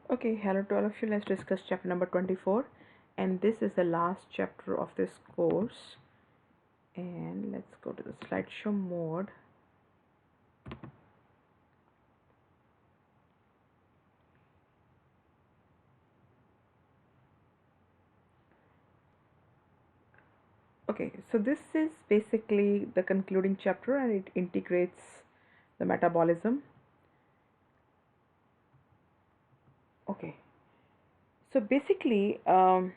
Okay, hello to all of you. Let's discuss chapter number 24, and this is the last chapter of this course. And let's go to the slideshow mode. Okay, so this is basically the concluding chapter and it integrates the metabolism. Okay, so basically, all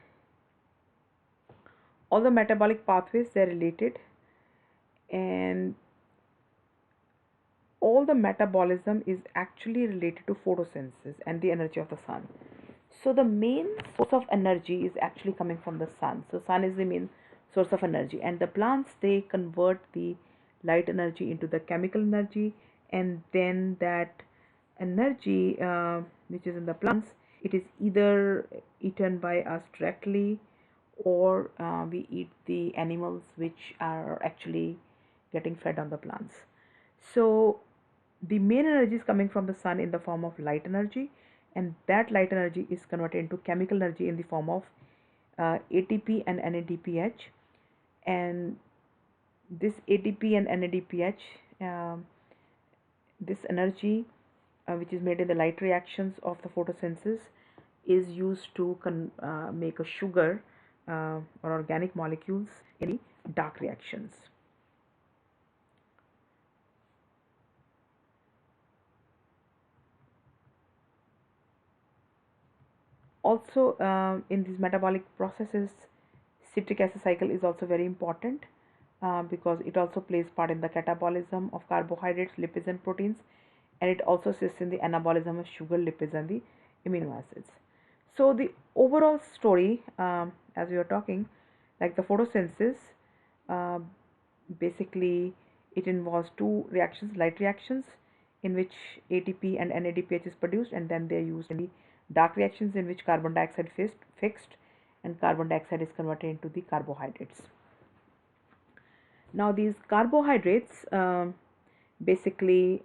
the metabolic pathways they're related, and all the metabolism is actually related to photosynthesis and the energy of the sun. So the main source of energy is actually coming from the sun. So sun is the main source of energy, and the plants they convert the light energy into the chemical energy, and then that energy which is in the plants, it is either eaten by us directly, or we eat the animals which are actually getting fed on the plants. So the main energy is coming from the sun in the form of light energy, and that light energy is converted into chemical energy in the form of ATP and NADPH. And this ATP and NADPH, this energy which is made in the light reactions of the photosynthesis, is used to make a sugar or organic molecules in the dark reactions. Also, in these metabolic processes, citric acid cycle is also very important because it also plays part in the catabolism of carbohydrates, lipids, and proteins, and it also assists in the anabolism of sugar, lipids, and the amino acids. So the overall story, as we are talking, like the photosynthesis, uh, basically it involves two reactions, light reactions, in which ATP and NADPH is produced, and then they are used in the dark reactions in which carbon dioxide is fixed and carbon dioxide is converted into the carbohydrates. Now these carbohydrates basically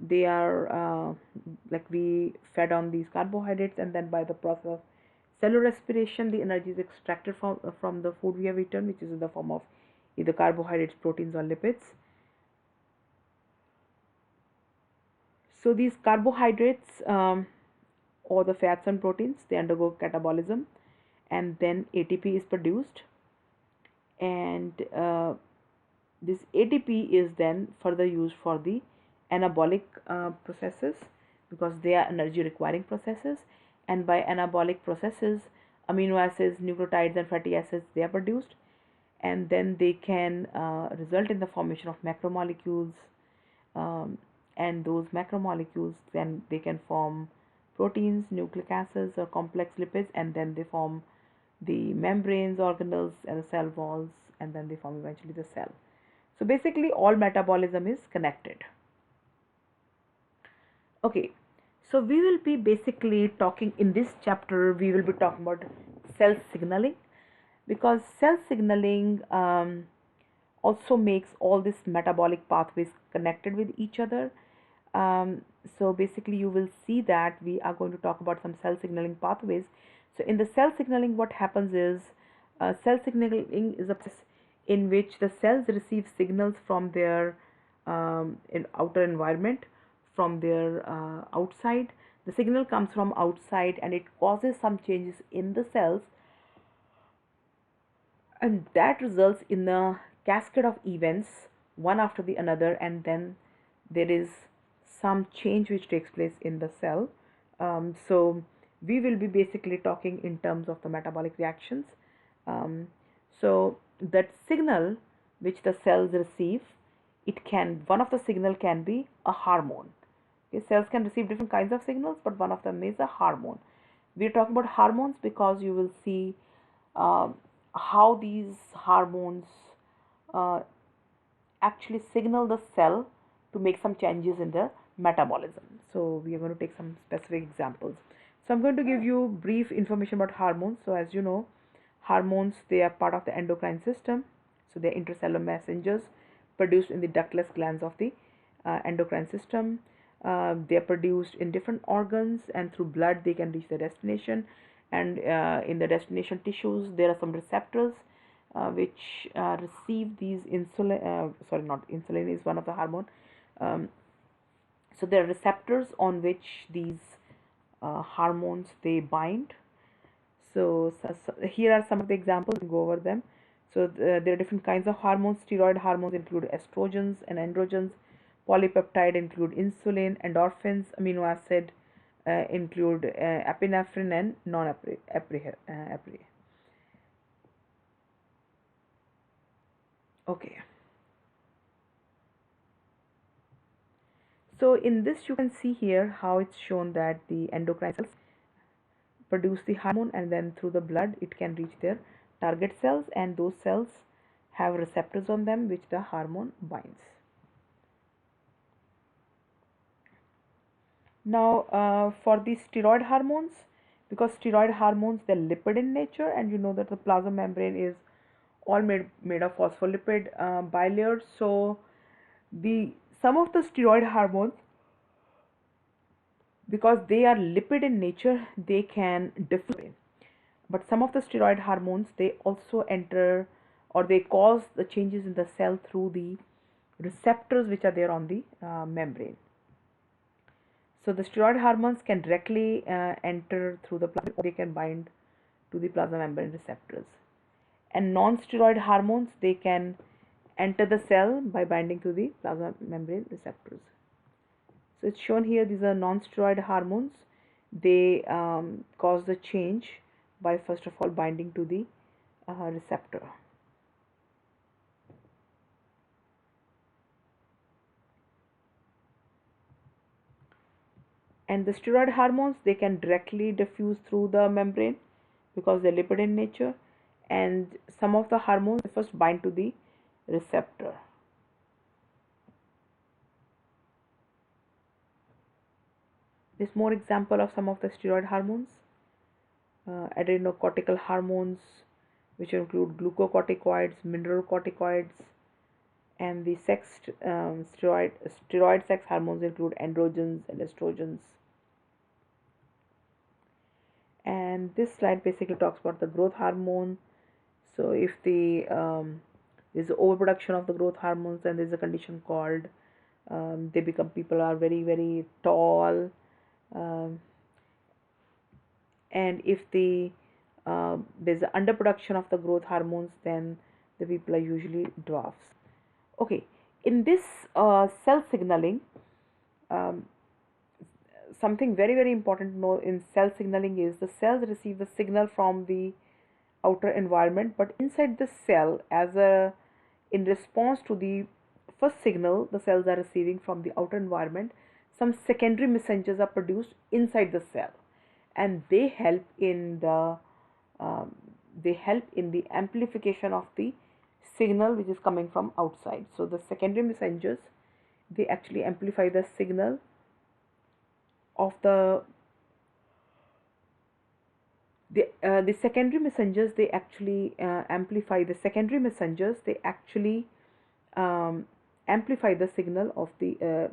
they are like we fed on these carbohydrates, and then by the process of cellular respiration the energy is extracted from the food we have eaten, which is in the form of either carbohydrates, proteins, or lipids. So these carbohydrates or the fats and proteins, they undergo catabolism, and then ATP is produced, and this ATP is then further used for the anabolic processes, because they are energy requiring processes, and by anabolic processes amino acids, nucleotides, and fatty acids they are produced, and then they can result in the formation of macromolecules, um, and those macromolecules then they can form proteins, nucleic acids, or complex lipids, and then they form the membranes, organelles, and the cell walls, and then they form eventually the cell. So basically all metabolism is connected. Okay, so we will be basically talking in this chapter, we will be talking about cell signaling, because cell signaling also makes all these metabolic pathways connected with each other. Um, so basically you will see that we are going to talk about some cell signaling pathways. So in the cell signaling, what happens is cell signaling is a process in which the cells receive signals from their outer environment, from their outside. The signal comes from outside and it causes some changes in the cells, and that results in a cascade of events one after the another, and then there is some change which takes place in the cell. So we will be basically talking in terms of the metabolic reactions. um, so that signal which the cells receive, it can, one of the signal can be a hormone. Okay, cells can receive different kinds of signals, but one of them is a hormone. We're talking about hormones because you will see uh, how these hormones uh, actually signal the cell to make some changes in the metabolism. So we are going to take some specific examples. So I'm going to give you brief information about hormones. So as you know, hormones, they are part of the endocrine system. So they are intercellular messengers produced in the ductless glands of the endocrine system. They are produced in different organs, and through blood they can reach the destination. And in the destination tissues, there are some receptors which receive these insulin. Sorry, not insulin is one of the hormone. Um, so there are receptors on which these hormones they bind. So here are some of the examples. We'll go over them. So there are different kinds of hormones. Steroid hormones include estrogens and androgens. Polypeptide include insulin, endorphins. Amino acid include epinephrine and non-epinephrine. Okay. So in this you can see here how it's shown that the endocrine cells produce the hormone, and then through the blood it can reach their target cells, and those cells have receptors on them which the hormone binds. Now for the steroid hormones, because steroid hormones they're lipid in nature, and you know that the plasma membrane is all made of phospholipid bilayers. So the some of the steroid hormones, because they are lipid in nature, they can diffuse. But some of the steroid hormones they also enter, or they cause the changes in the cell through the receptors which are there on the membrane. So the steroid hormones can directly enter through the plasma, or they can bind to the plasma membrane receptors. And non-steroid hormones they can enter the cell by binding to the plasma membrane receptors. So it's shown here, these are non-steroid hormones. They cause the change by first of all binding to the receptor. And the steroid hormones they can directly diffuse through the membrane because they're lipid in nature, and some of the hormones first bind to the receptor. There's more example of some of the steroid hormones. Adrenocortical hormones, which include glucocorticoids, mineralocorticoids, and the steroid sex hormones include androgens and estrogens. And this slide basically talks about the growth hormone. So if there's overproduction of the growth hormones, then there's a condition called people are very tall, and if there's an underproduction of the growth hormones, then the people are usually dwarfs. Okay, in this cell signaling, um, something very important to know in cell signaling is the cells receive the signal from the outer environment, but inside the cell, in response to the first signal the cells are receiving from the outer environment, some secondary messengers are produced inside the cell, and they help in the amplification of the signal which is coming from outside. So the secondary messengers they actually amplify the signal of the secondary messengers. They actually amplify the secondary messengers. They actually amplify the signal of the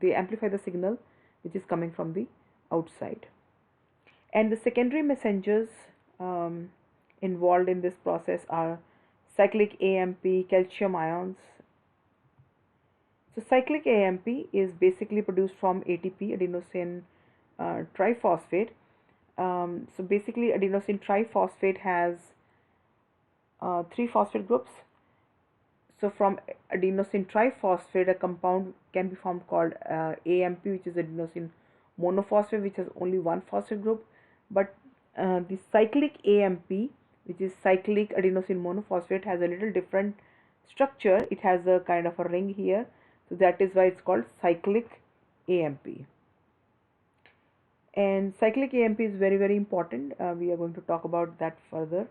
they amplify the signal which is coming from the outside. And the secondary messengers involved in this process are cyclic AMP, calcium ions. So cyclic AMP is basically produced from ATP, adenosine triphosphate. So basically adenosine triphosphate has 3 phosphate groups. So from adenosine triphosphate a compound can be formed called AMP, which is adenosine monophosphate, which has only 1 phosphate group. But the cyclic AMP, which is cyclic adenosine monophosphate, has a little different structure. It has a kind of a ring here, so that is why it's called cyclic AMP. And cyclic AMP is very important. We are going to talk about that further.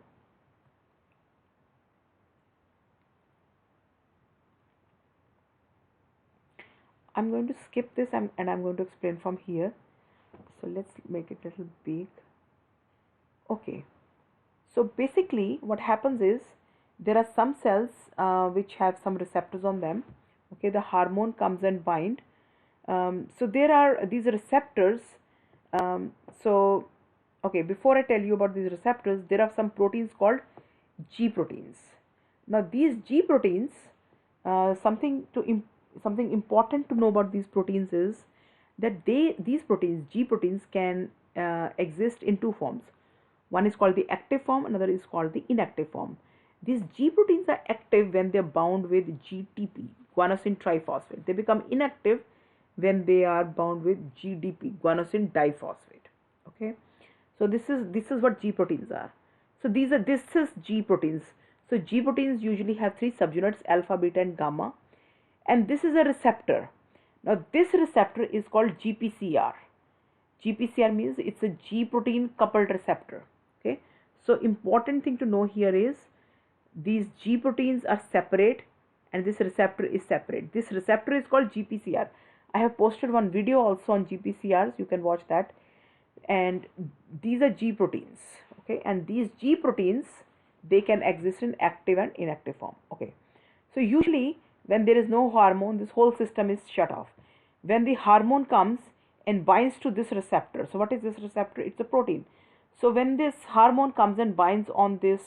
I'm going to skip this and I'm going to explain from here. So let's make it a little big. Okay. So basically what happens is there are some cells which have some receptors on them. Okay, the hormone comes and bind. So there are these receptors. Um, so, okay, before I tell you about these receptors, there are some proteins called G proteins. Now, these G proteins, something important to know about these proteins is that these proteins, G proteins, can exist in two forms. One is called the active form, another is called the inactive form. These G proteins are active when they are bound with GTP, guanosine triphosphate. They become inactive when they are bound with GDP, guanosine diphosphate. Okay, so this is what G proteins are. So this is G proteins. So G proteins usually have three subunits: alpha, beta, and gamma, and this is a receptor. Now this receptor is called GPCR. GPCR means it's a G protein coupled receptor. Okay, so important thing to know here is these G proteins are separate and this receptor is separate. This receptor is called GPCR. I have posted one video also on GPCRs, you can watch that. And these are G proteins. Okay, and these G proteins, they can exist in active and inactive form. Okay, so usually when there is no hormone, this whole system is shut off. When the hormone comes and binds to this receptor, so what is this receptor? It's a protein. So when this hormone comes and binds on this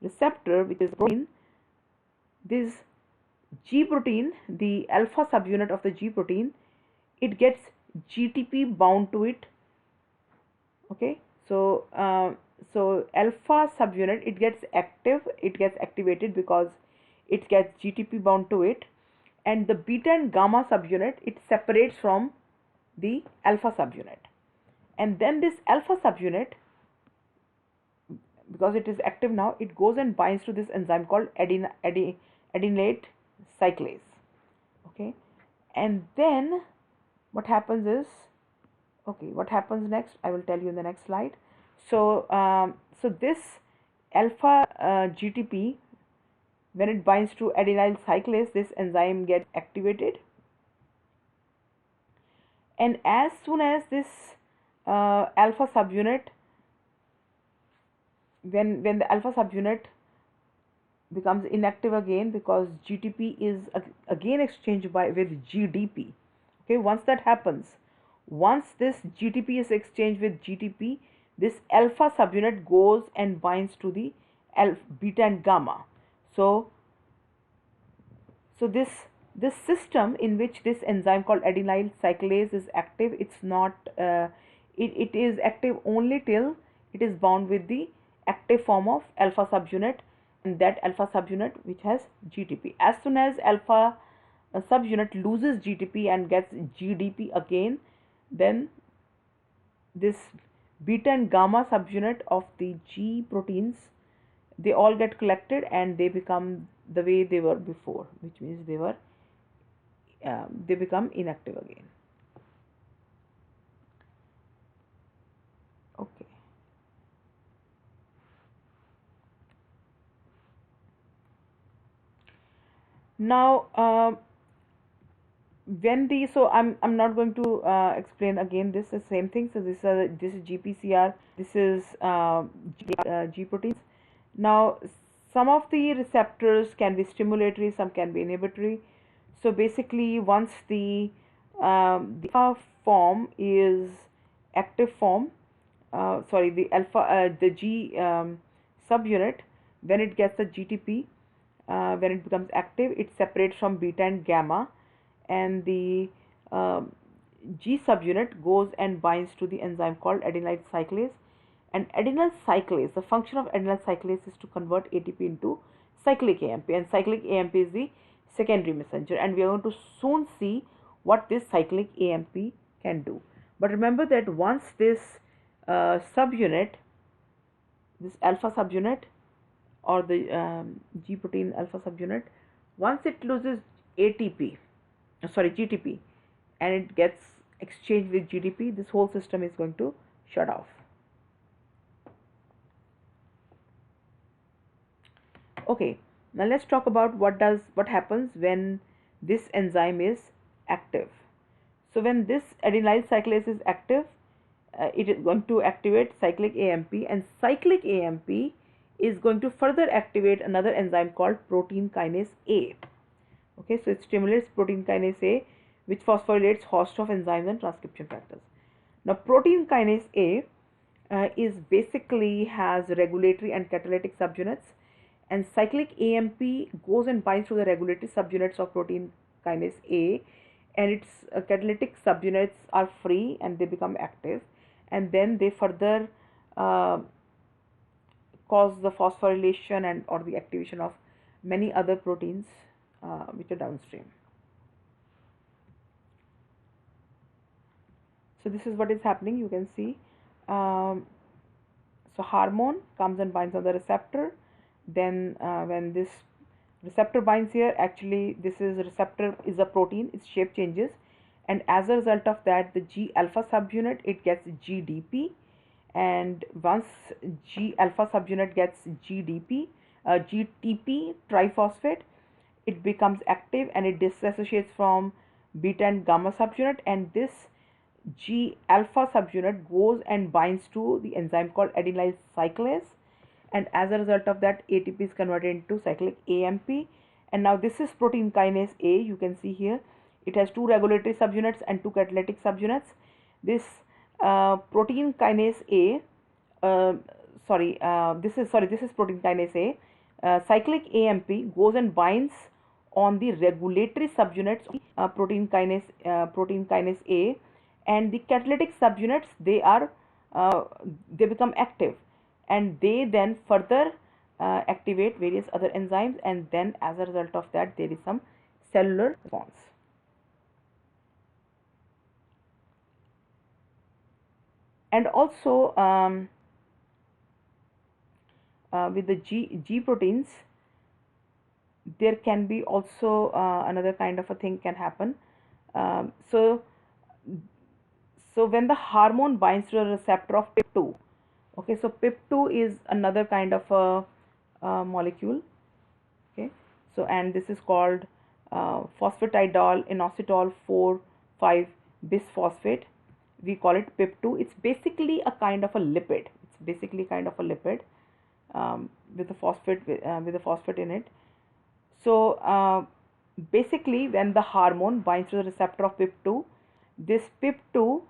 receptor, which is protein, this G protein, the alpha subunit of the G protein, it gets GTP bound to it. Okay, so alpha subunit, it gets activated because it gets GTP bound to it, and the beta and gamma subunit, it separates from the alpha subunit, and then this alpha subunit, because it is active now, it goes and binds to this enzyme called adenylate cyclase. Okay, and then what happens is, okay, what happens next I will tell you in the next slide. So so this alpha GTP, when it binds to adenyl cyclase, this enzyme gets activated, and as soon as this alpha subunit, when the alpha subunit becomes inactive again, because GTP is again exchanged with GDP. Okay, once that happens, once this GTP is exchanged with GTP, this alpha subunit goes and binds to the beta and gamma. So this system in which this enzyme called adenyl cyclase is active, it's not it is active only till it is bound with the active form of alpha subunit, and that alpha subunit which has GTP. As soon as alpha subunit loses GTP and gets GDP again, then this beta and gamma subunit of the G proteins, they all get collected and they become the way they were before, which means they become inactive again. Okay. Now so I'm not going to explain again, this is same thing. So this is GPCR, this is G proteins. Now some of the receptors can be stimulatory, some can be inhibitory. So basically, once the alpha form is active form, the G subunit, when it gets the GTP, when it becomes active, it separates from beta and gamma, and the G subunit goes and binds to the enzyme called adenyl cyclase. And adenyl cyclase, the function of adenyl cyclase is to convert ATP into cyclic AMP, and cyclic AMP is the secondary messenger, and we are going to soon see what this cyclic AMP can do. But remember that once this subunit, this alpha subunit, or the G protein alpha subunit, once it loses GTP, and it gets exchanged with GDP, this whole system is going to shut off. Okay, now let's talk about what happens when this enzyme is active. So when this adenyl cyclase is active, it is going to activate cyclic AMP, and cyclic AMP is going to further activate another enzyme called protein kinase A. Okay, so it stimulates protein kinase A, which phosphorylates host of enzymes and transcription factors. Now, protein kinase A is basically has regulatory and catalytic subunits, and cyclic AMP goes and binds to the regulatory subunits of protein kinase A, and its catalytic subunits are free and they become active, and then they further uh, cause the phosphorylation and or the activation of many other proteins which are downstream. So this is what is happening. You can see, so hormone comes and binds on the receptor. Then when this receptor binds here, actually this is receptor is a protein, its shape changes, and as a result of that, the G alpha subunit, it gets GDP, and once G alpha subunit gets GTP triphosphate, it becomes active and it disassociates from beta and gamma subunit, and this G alpha subunit goes and binds to the enzyme called adenylyl cyclase, and as a result of that, ATP is converted into cyclic AMP. And now this is protein kinase A. You can see here it has two regulatory subunits and two catalytic subunits. This protein kinase A, this is protein kinase A. Cyclic AMP goes and binds on the regulatory subunits of protein kinase A, and the catalytic subunits, they become active, and they then further activate various other enzymes, and then as a result of that, there is some cellular response. And also with the G proteins, there can be also another kind of a thing can happen. So when the hormone binds to a receptor of PIP2, okay, so PIP2 is another kind of a molecule, okay, so and this is called phosphatidyl inositol 4,5 bisphosphate. We call it PIP2. It's basically a kind of a lipid. With a phosphate in it. So basically, when the hormone binds to the receptor of PIP2, this PIP2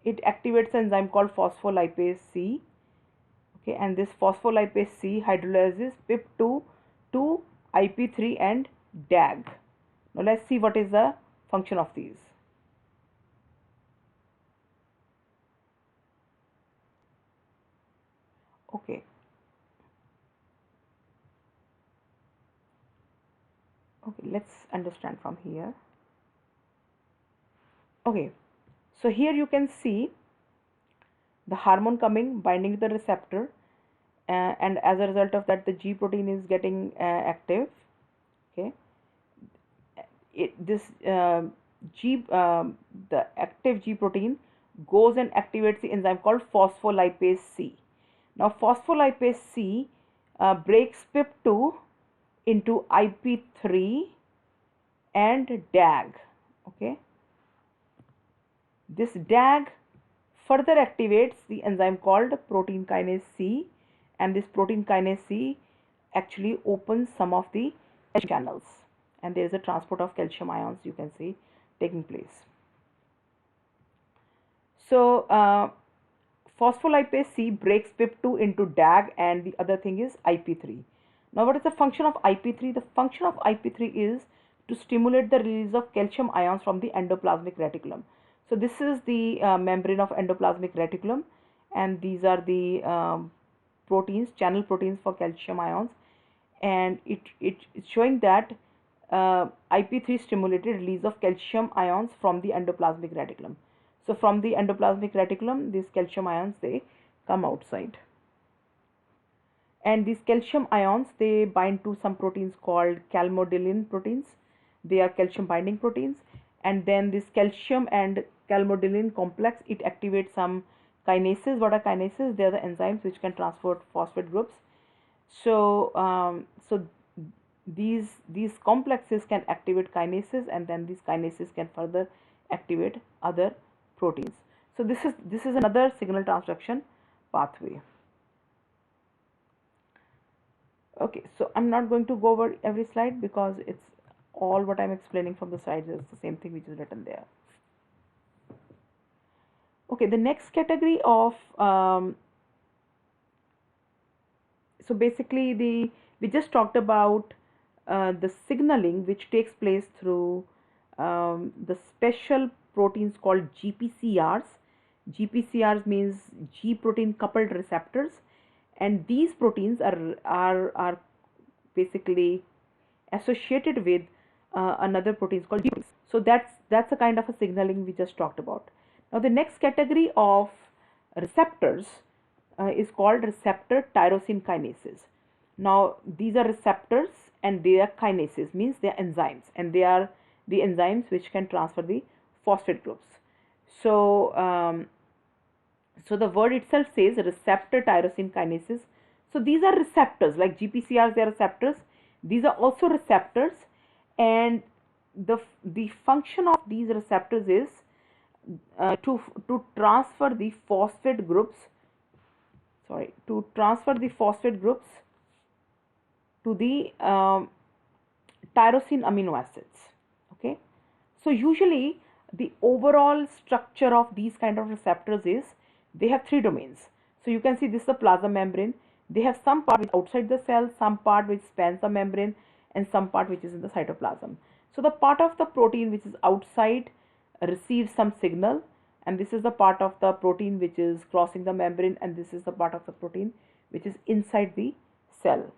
it activates an enzyme called phospholipase C. Okay, and this phospholipase C hydrolyzes PIP2 to IP3 and DAG. Now let's see what is the function of these. Okay. Okay, let's understand from here. Okay, so here you can see the hormone coming, binding to the receptor, and as a result of that, the G protein is getting active. Okay, the active G protein goes and activates the enzyme called phospholipase C. Now, phospholipase C breaks PIP2 into IP3 and DAG. Okay, this DAG further activates the enzyme called protein kinase C, and this protein kinase C actually opens some of the channels, and there is a transport of calcium ions, you can see, taking place. So phospholipase C breaks PIP2 into DAG, and the other thing is IP3. Now, what is the function of IP3? The function of IP3 is to stimulate the release of calcium ions from the endoplasmic reticulum. So this is the membrane of endoplasmic reticulum, and these are the proteins, channel proteins for calcium ions, and it's showing that IP3 stimulated release of calcium ions from the endoplasmic reticulum. So from the endoplasmic reticulum, these calcium ions, they come outside. And these calcium ions, they bind to some proteins called calmodulin proteins. They are calcium binding proteins. And then this calcium and calmodulin complex, it activates some kinases. What are kinases? They are the enzymes which can transport phosphate groups. So these complexes can activate kinases, and then these kinases can further activate other proteins. So this is another signal transduction pathway. Okay, so I'm not going to go over every slide because it's all what I'm explaining from the slides is the same thing which is written there. Okay, the next category of so basically we just talked about the signaling which takes place through the special proteins called GPCRs. GPCRs means G protein coupled receptors, and these proteins are basically associated with another protein called G proteins. So that's a kind of a signaling we just talked about. Now the next category of receptors is called receptor tyrosine kinases. Now these are receptors and they are kinases, means they are enzymes, and they are the enzymes which can transfer the phosphate groups. So so the word itself says receptor tyrosine kinases. So these are receptors like GPCRs, they are receptors. These are also receptors, and the function of these receptors is to transfer the phosphate groups. Sorry, to transfer the phosphate groups to the tyrosine amino acids. Okay, so usually the overall structure of these kind of receptors is they have three domains. So you can see this is the plasma membrane. They have some part which is outside the cell, some part which spans the membrane, and some part which is in the cytoplasm. So the part of the protein which is outside receives some signal, and this is the part of the protein which is crossing the membrane, and this is the part of the protein which is inside the cell.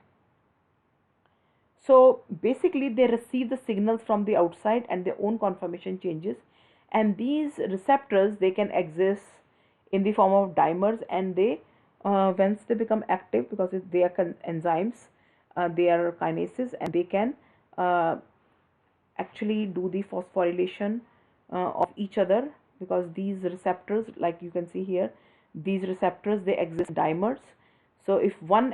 So basically they receive the signals from the outside and their own conformation changes, and these receptors, they can exist in the form of dimers, and they once they become active, because they are enzymes, they are kinases, and they can actually do the phosphorylation of each other, because these receptors, like you can see here, these receptors, they exist dimers. So if one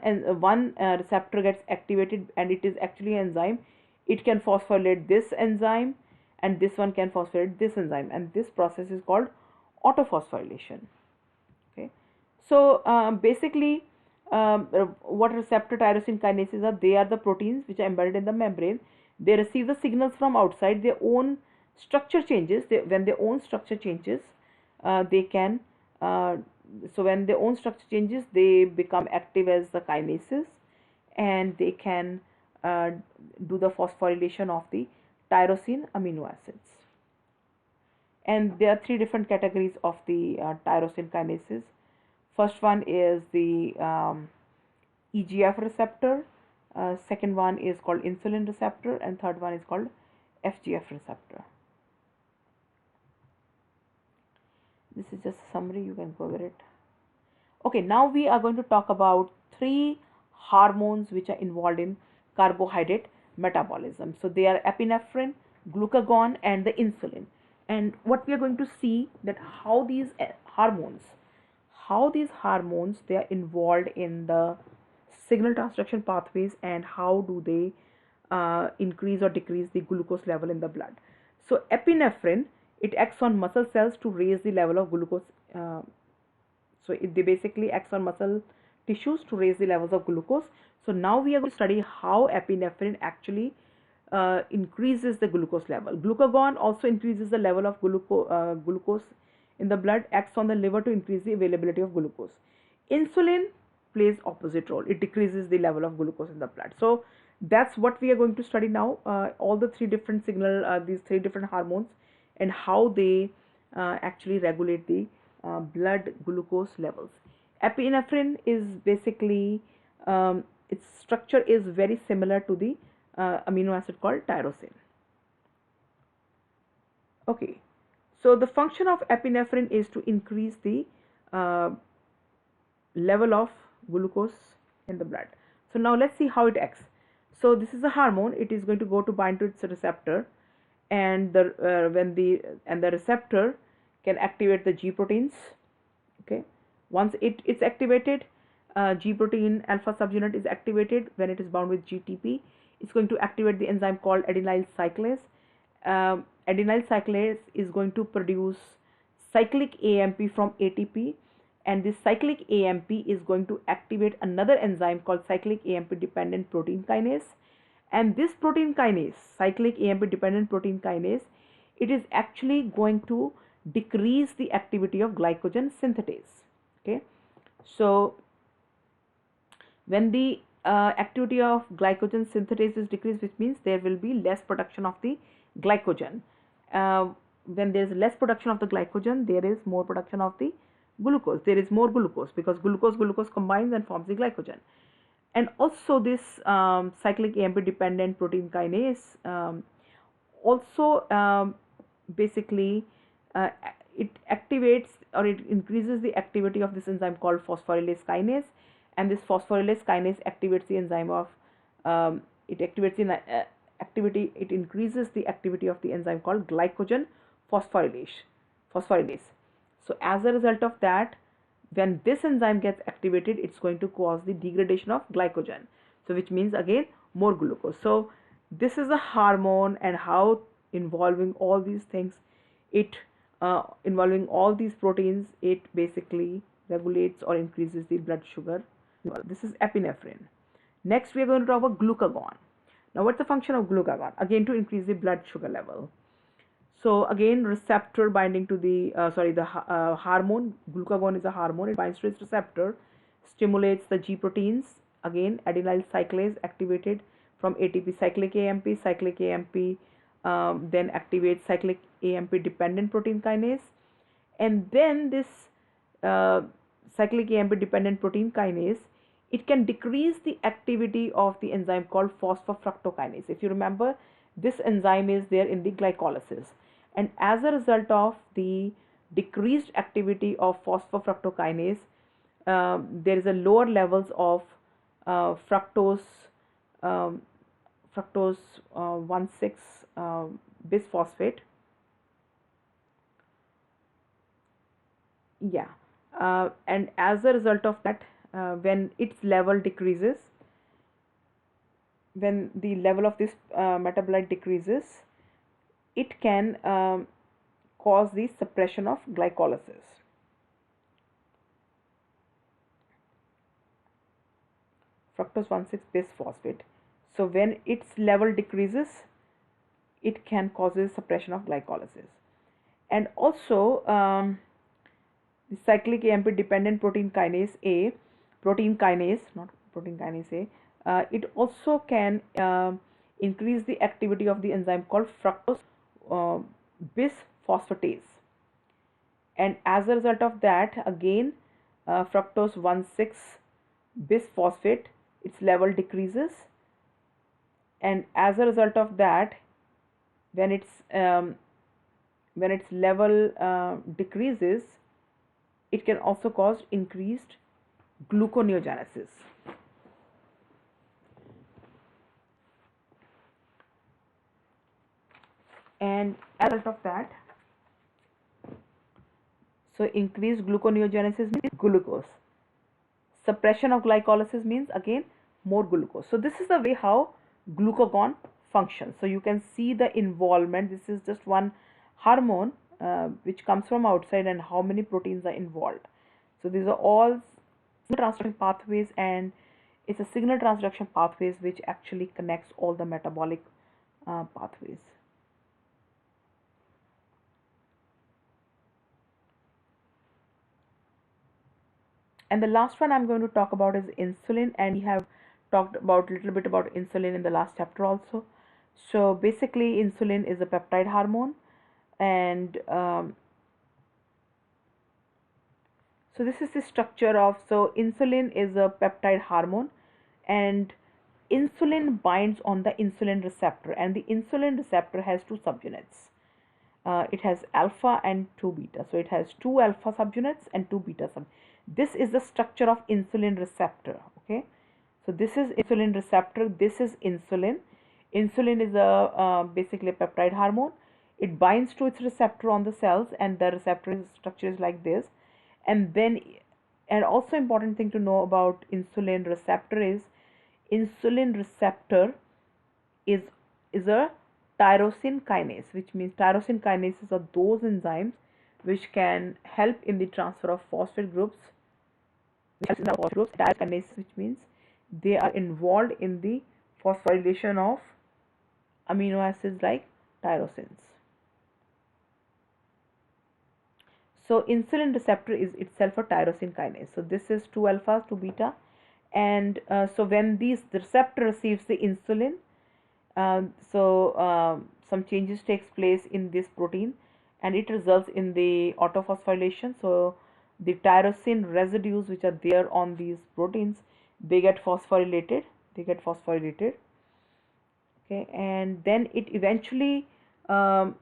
receptor gets activated and it is actually an enzyme, it can phosphorylate this enzyme, and this one can phosphorylate this enzyme, and this process is called autophosphorylation. Okay, so basically what receptor tyrosine kinases are, they are the proteins which are embedded in the membrane. They receive the signals from outside, their own structure changes. When their own structure changes, they can so when their own structure changes, they become active as the kinases, and they can do the phosphorylation of the tyrosine amino acids. And there are three different categories of the tyrosine kinases. First one is the EGF receptor, second one is called insulin receptor, and third one is called FGF receptor. This is just a summary, you can go over it. Okay, now we are going to talk about three hormones which are involved in carbohydrate metabolism. So they are epinephrine, glucagon, and the insulin. And what we are going to see that how these hormones they are involved in the signal transduction pathways, and how do they increase or decrease the glucose level in the blood. So epinephrine, it acts on muscle cells to raise the level of glucose. They basically acts on muscle tissues to raise the levels of glucose. So now we are going to study how epinephrine actually increases the glucose level. Glucagon also increases the level of glucose in the blood, acts on the liver to increase the availability of glucose. Insulin plays opposite role. It decreases the level of glucose in the blood. So that's what we are going to study now. All the three different these three different hormones, and how they actually regulate the blood glucose levels. Epinephrine is basically its structure is very similar to the amino acid called tyrosine. Okay, so the function of epinephrine is to increase the level of glucose in the blood. So now let's see how it acts. So this is a hormone. It is going to go to bind to its receptor, and the receptor can activate the G proteins. Okay, once it's activated, G protein alpha subunit is activated. When it is bound with GTP, it's going to activate the enzyme called adenyl cyclase. Adenyl cyclase is going to produce cyclic AMP from ATP, and this cyclic AMP is going to activate another enzyme called cyclic AMP dependent protein kinase, And this protein kinase, cyclic AMP dependent protein kinase, it is actually going to decrease the activity of glycogen synthetase. Okay, so when the activity of glycogen synthetase is decreased, which means there will be less production of the glycogen. When there is less production of the glycogen, there is more production of the glucose. There is more glucose because glucose combines and forms the glycogen. And also this cyclic AMP dependent protein kinase also basically uh, it activates or it increases the activity of this enzyme called phosphorylase kinase, and this phosphorylase kinase activates the enzyme of it activates the activity, it increases the activity of the enzyme called glycogen phosphorylase. So as a result of that, when this enzyme gets activated, it's going to cause the degradation of glycogen, so which means again more glucose. So this is a hormone, and how involving all these things, it involving all these proteins, it basically regulates or increases the blood sugar. This is epinephrine. Next we are going to talk about glucagon. Now what's the function of glucagon? Again, to increase the blood sugar level. So again, receptor binding to the hormone. Glucagon is a hormone. It binds to its receptor, stimulates the G proteins. Again, adenyl cyclase activated from ATP. Cyclic AMP then activates cyclic AMP dependent protein kinase, and then this uh, cyclic AMP dependent protein kinase, it can decrease the activity of the enzyme called phosphofructokinase. If you remember, this enzyme is there in the glycolysis, and as a result of the decreased activity of phosphofructokinase, there is a lower levels of fructose um, fructose 1,6 bisphosphate. Yeah, and as a result of that, when its level decreases, when the level of this metabolite decreases, it can cause the suppression of glycolysis. Fructose 1,6 bisphosphate. So when its level decreases, it can causes suppression of glycolysis. And also the cyclic AMP dependent protein kinase A, not protein kinase A, it also can increase the activity of the enzyme called fructose uh, bisphosphatase, and as a result of that, again fructose 1,6 bisphosphate, its level decreases, and as a result of that, when its level decreases, it can also cause increased gluconeogenesis. And as a result of that, so increased gluconeogenesis means glucose. Suppression of glycolysis means again more glucose. So this is the way how glucagon functions. So you can see the involvement. This is just one hormone which comes from outside, and how many proteins are involved. So these are all transduction pathways, and it's a signal transduction pathways which actually connects all the metabolic pathways. And the last one I'm going to talk about is insulin, and we have talked about a little bit about insulin in the last chapter also. So basically insulin is a peptide hormone, and so this is the structure of, so insulin is a peptide hormone, and insulin binds on the insulin receptor, and the insulin receptor has two subunits. It has alpha and two beta. So it has two alpha subunits and two beta sub. This is the structure of insulin receptor. Okay, so this is insulin receptor. This is insulin. Insulin is a basically a peptide hormone. It binds to its receptor on the cells, and the receptor structure is like this. And then, and also important thing to know about insulin receptor is insulin receptor is a tyrosine kinase, which means tyrosine kinases are those enzymes which can help in the transfer of phosphate groups. Tyrosine kinases, which means they are involved in the phosphorylation of amino acids like tyrosines. So insulin receptor is itself a tyrosine kinase. So this is 2 alpha, 2 beta, and so when the receptor receives the insulin, some changes takes place in this protein, and it results in the autophosphorylation. So the tyrosine residues which are there on these proteins, they get phosphorylated. Okay, and then it eventually um,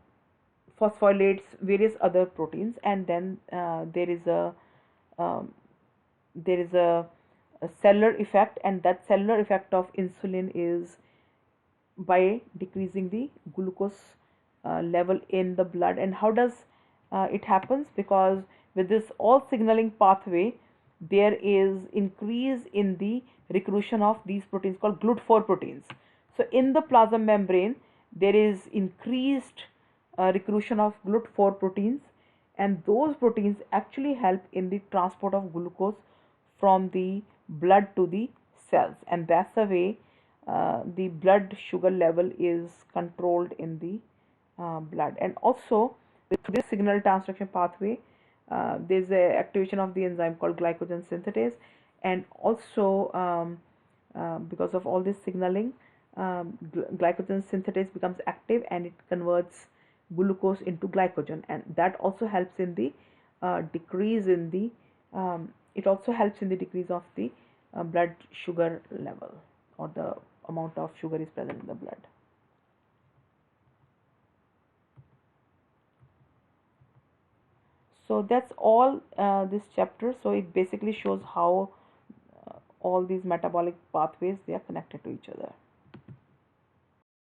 phosphorylates various other proteins, and then um, there is a cellular effect, and that cellular effect of insulin is by decreasing the glucose level in the blood. And how does it happens? Because with this all signaling pathway, there is increase in the recruitment of these proteins called GLUT4 proteins. So in the plasma membrane, there is increased recruitment of GLUT4 proteins, and those proteins actually help in the transport of glucose from the blood to the cells, and that's the way the blood sugar level is controlled in the blood. And also with this signal transduction pathway, there's a activation of the enzyme called glycogen synthetase, and also because of all this signaling, glycogen synthetase becomes active and it converts glucose into glycogen, and that also helps in the decrease in the it also helps in the decrease of the blood sugar level, or the amount of sugar is present in the blood. So that's all this chapter. So it basically shows how all these metabolic pathways, they are connected to each other.